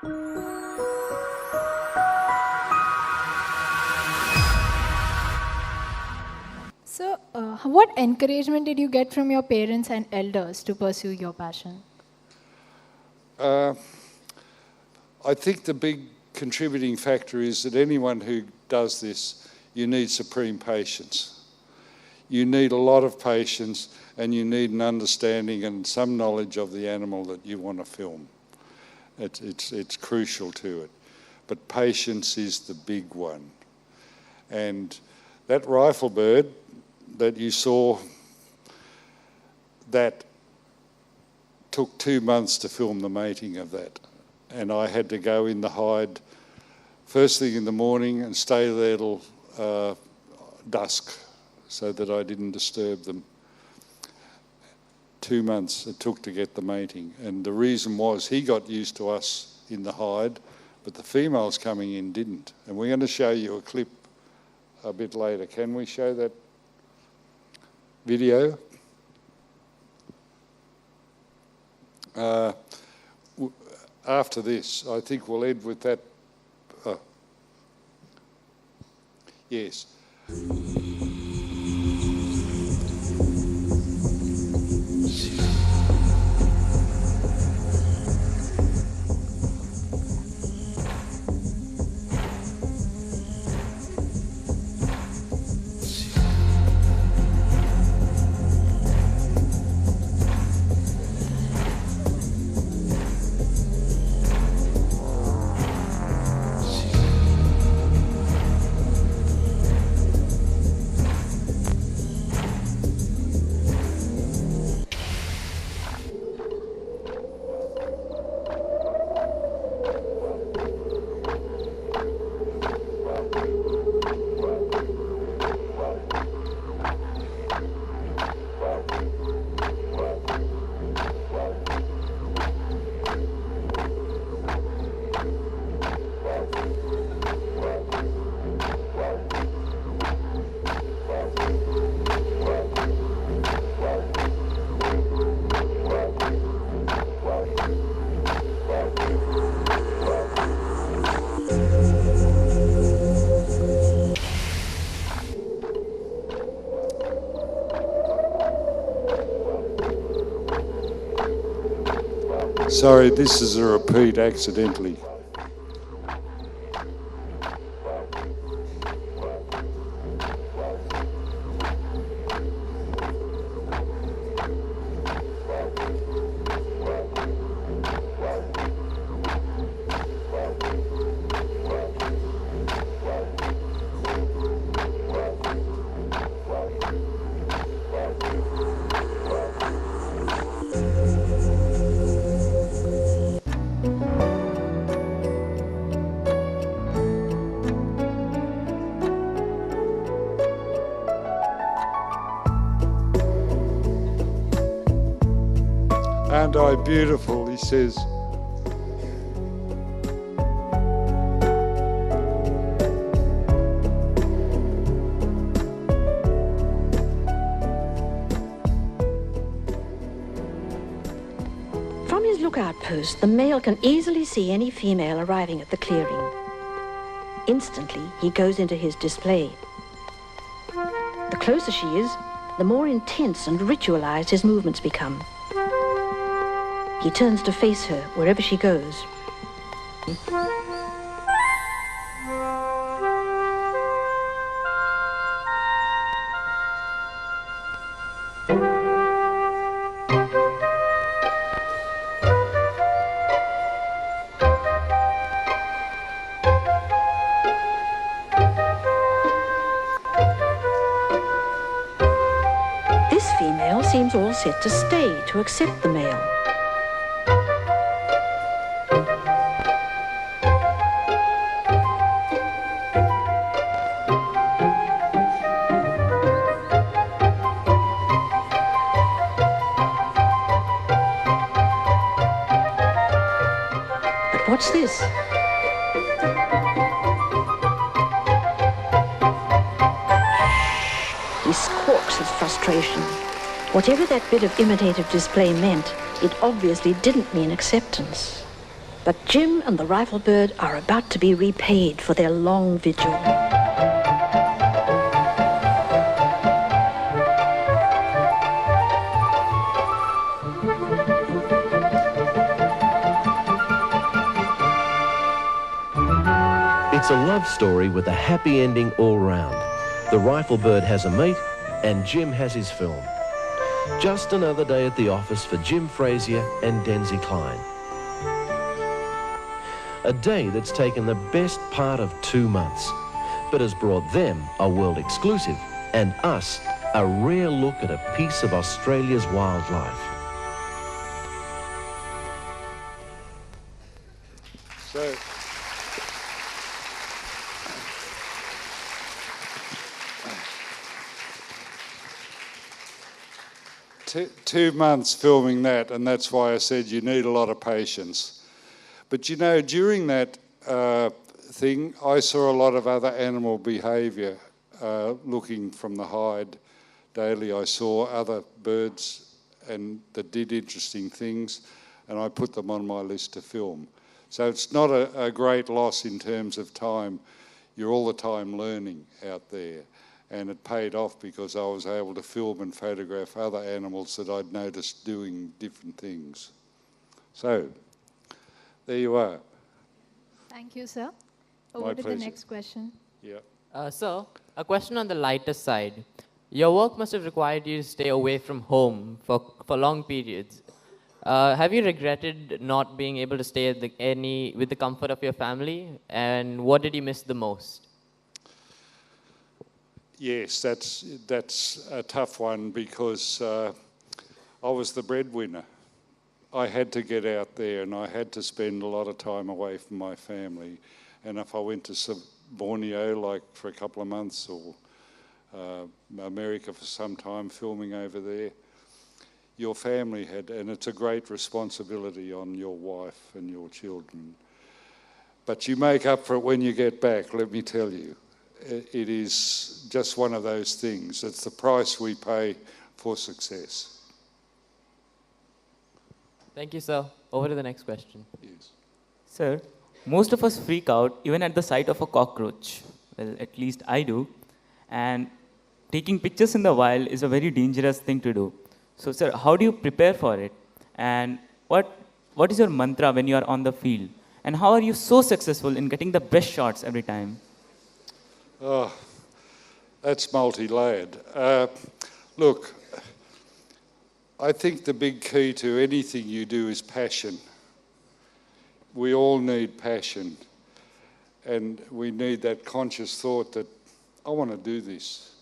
So, what encouragement did you get from your parents and elders to pursue your passion? I think the big contributing factor is that anyone who does this, you need supreme patience. You need a lot of patience, and you need an understanding and some knowledge of the animal that you want to film. It's crucial to it. But patience is the big one. And that rifle bird that you saw, that took 2 months to film the mating of that. And I had to go in the hide first thing in the morning and stay there till dusk so that I didn't disturb them. 2 months it took to get the mating. And the reason was he got used to us in the hide, but the females coming in didn't. And we're going to show you a clip a bit later. Can we show that video? After this, I think we'll end with that. Yes. Sorry, this is a repeat accidentally. Aren't I beautiful, he says. From his lookout post, the male can easily see any female arriving at the clearing. Instantly, he goes into his display. The closer she is, the more intense and ritualized his movements become. He turns to face her wherever she goes. This female seems all set to stay, to accept the male. What's this? He squawks with frustration. Whatever that bit of imitative display meant, it obviously didn't mean acceptance. But Jim and the rifle bird are about to be repaid for their long vigil. It's a love story with a happy ending all round. The rifle bird has a mate and Jim has his film. Just another day at the office for Jim Frazier and Denzi Klein. A day that's taken the best part of 2 months, but has brought them a world exclusive and us a rare look at a piece of Australia's wildlife. So, two months filming that, and that's why I said you need a lot of patience. But you know, during that thing, I saw a lot of other animal behaviour looking from the hide daily. I saw other birds and that did interesting things, and I put them on my list to film. So it's not a great loss in terms of time. You're all the time learning out there. And it paid off because I was able to film and photograph other animals that I'd noticed doing different things. So, there you are. Thank you, sir. My Over to the pleasure. next question. Yeah. So, a question on the lighter side. Your work must have required you to stay away from home for long periods. Have you regretted not being able to stay at with the comfort of your family? And what did you miss the most? Yes, that's a tough one because I was the breadwinner. I had to get out there and I had to spend a lot of time away from my family. And if I went to Borneo, like for a couple of months, or America for some time, filming over there, your family had, and it's a great responsibility on your wife and your children. But you make up for it when you get back, let me tell you. It is just one of those things. It's the price we pay for success. Thank you, sir. Over to the next question. Yes. Sir, most of us freak out even at the sight of a cockroach. Well, at least I do. And taking pictures in the wild is a very dangerous thing to do. So, sir, how do you prepare for it? And what is your mantra when you are on the field? And how are you so successful in getting the best shots every time? Oh, that's multi-layered. Look, I think the big key to anything you do is passion. We all need passion, and we need that conscious thought that I want to do this,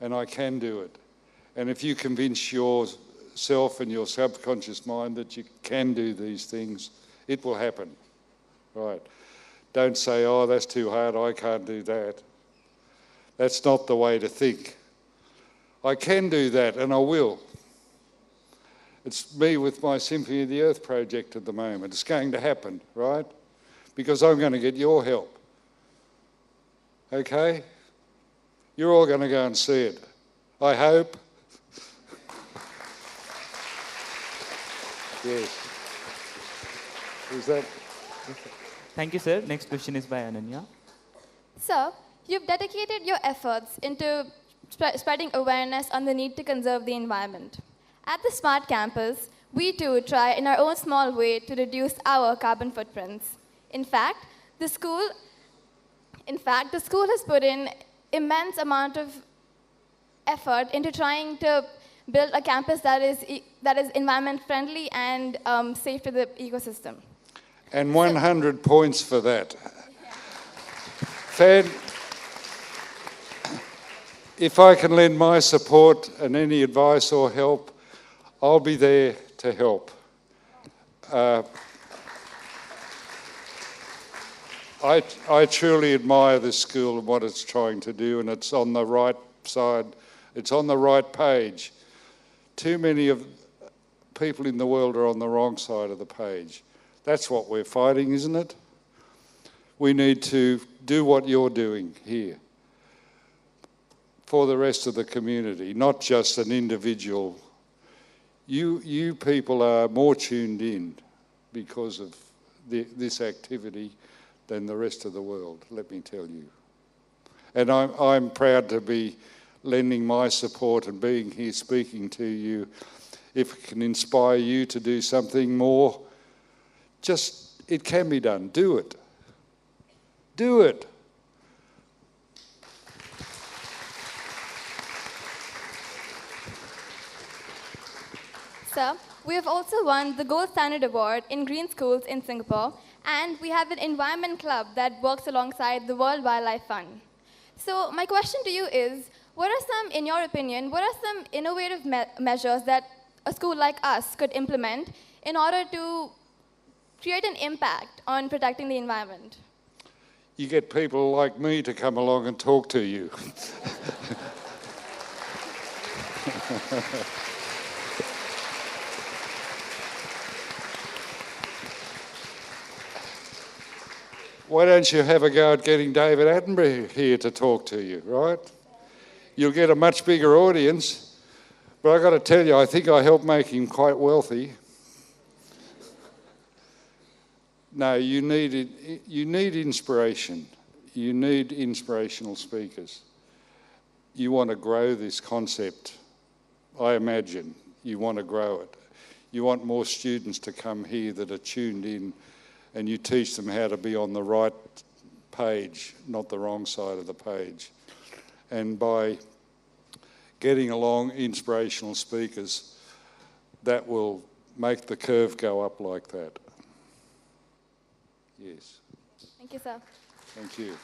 and I can do it. And if you convince yourself and your subconscious mind that you can do these things, it will happen, right? Don't say, oh, that's too hard, I can't do that. That's not the way to think. I can do that, and I will. It's me with my Symphony of the Earth project at the moment. It's going to happen, right? Because I'm going to get your help. Okay? You're all going to go and see it. I hope. Yes. Is that... Thank you, sir. Next question is by Ananya. Sir, you've dedicated your efforts into spreading awareness on the need to conserve the environment. At the SMART Campus, we too try in our own small way to reduce our carbon footprints. In fact, the school has put in immense amount of effort into trying to build a campus that is environment friendly and safe to the ecosystem. And 100 points for that. Fan, if I can lend my support and any advice or help, I'll be there to help. I truly admire this school and what it's trying to do, and it's on the right side, it's on the right page. Too many of people in the world are on the wrong side of the page. That's what we're fighting, isn't it? We need to do what you're doing here for the rest of the community, not just an individual. You people are more tuned in because of this activity than the rest of the world, let me tell you. And I'm proud to be lending my support and being here speaking to you. If it can inspire you to do something more, it can be done. Do it. Do it. Sir, we have also won the Gold Standard Award in Green Schools in Singapore, and we have an environment club that works alongside the World Wildlife Fund. So my question to you is, what are some, in your opinion, what are some innovative measures that a school like us could implement in order to create an impact on protecting the environment? You get people like me to come along and talk to you. Why don't you have a go at getting David Attenborough here to talk to you, right? You'll get a much bigger audience. But I've got to tell you, I think I helped make him quite wealthy. No, you need inspiration. You need inspirational speakers. You want to grow this concept, I imagine. You want to grow it. You want more students to come here that are tuned in, and you teach them how to be on the right page, not the wrong side of the page. And by getting along inspirational speakers, that will make the curve go up like that. Yes. Thank you, sir. Thank you.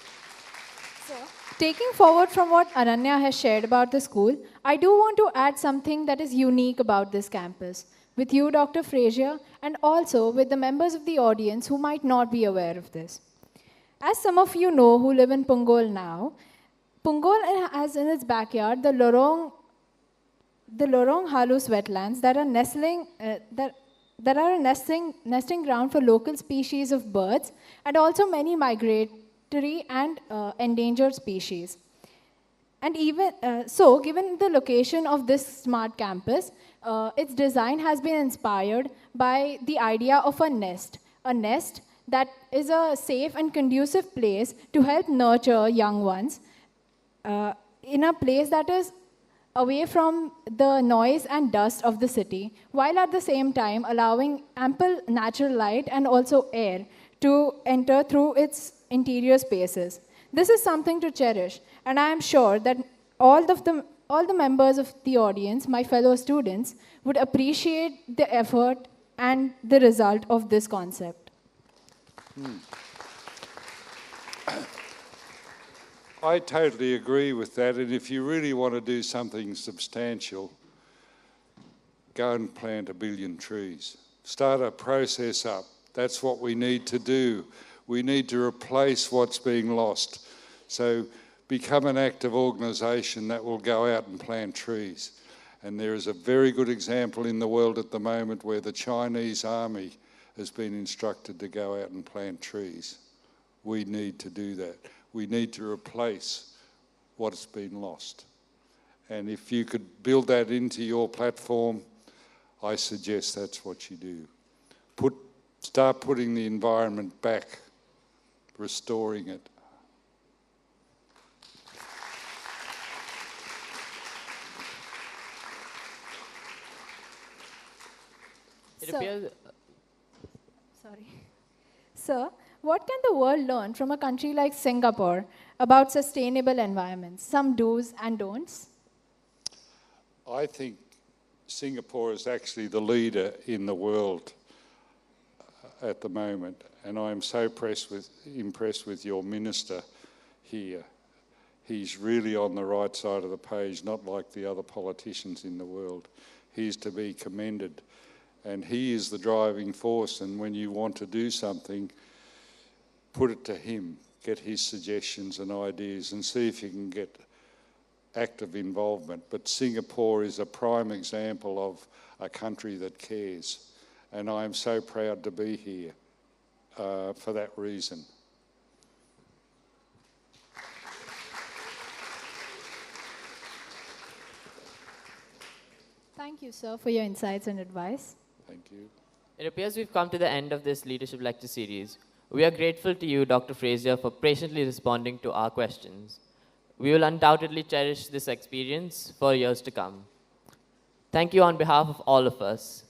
So, Taking forward from what Ananya has shared about the school, I do want to add something that is unique about this campus, with you, Dr. Frazier, and also with the members of the audience who might not be aware of this. As some of you know who live in Punggol now, Punggol has in its backyard the Lorong Halus wetlands that are that are a nesting ground for local species of birds and also many migratory and endangered species. And even so, given the location of this smart campus, its design has been inspired by the idea of a nest that is a safe and conducive place to help nurture young ones in a place that is away from the noise and dust of the city, while at the same time allowing ample natural light and also air to enter through its interior spaces. This is something to cherish, and I am sure that all the members of the audience, my fellow students, would appreciate the effort and the result of this concept. I totally agree with that, and if you really want to do something substantial, go and plant 1 billion trees. Start a process up. That's what we need to do. We need to replace what's being lost. So become an active organisation that will go out and plant trees. And there is a very good example in the world at the moment where the Chinese army has been instructed to go out and plant trees. We need to do that. We need to replace what's been lost. And if you could build that into your platform, I suggest that's what you do. Start putting the environment back, restoring it. Sir, what can the world learn from a country like Singapore about sustainable environments? Some do's and don'ts? I think Singapore is actually the leader in the world at the moment, and I'm so impressed with your minister here. He's really on the right side of the page, not like the other politicians in the world. He's to be commended, and he is the driving force, and when you want to do something, put it to him, get his suggestions and ideas, and see if you can get active involvement. But Singapore is a prime example of a country that cares, and I am so proud to be here for that reason. Thank you, sir, for your insights and advice. Thank you. It appears we've come to the end of this leadership lecture series. We are grateful to you, Dr. Frazier, for patiently responding to our questions. We will undoubtedly cherish this experience for years to come. Thank you on behalf of all of us.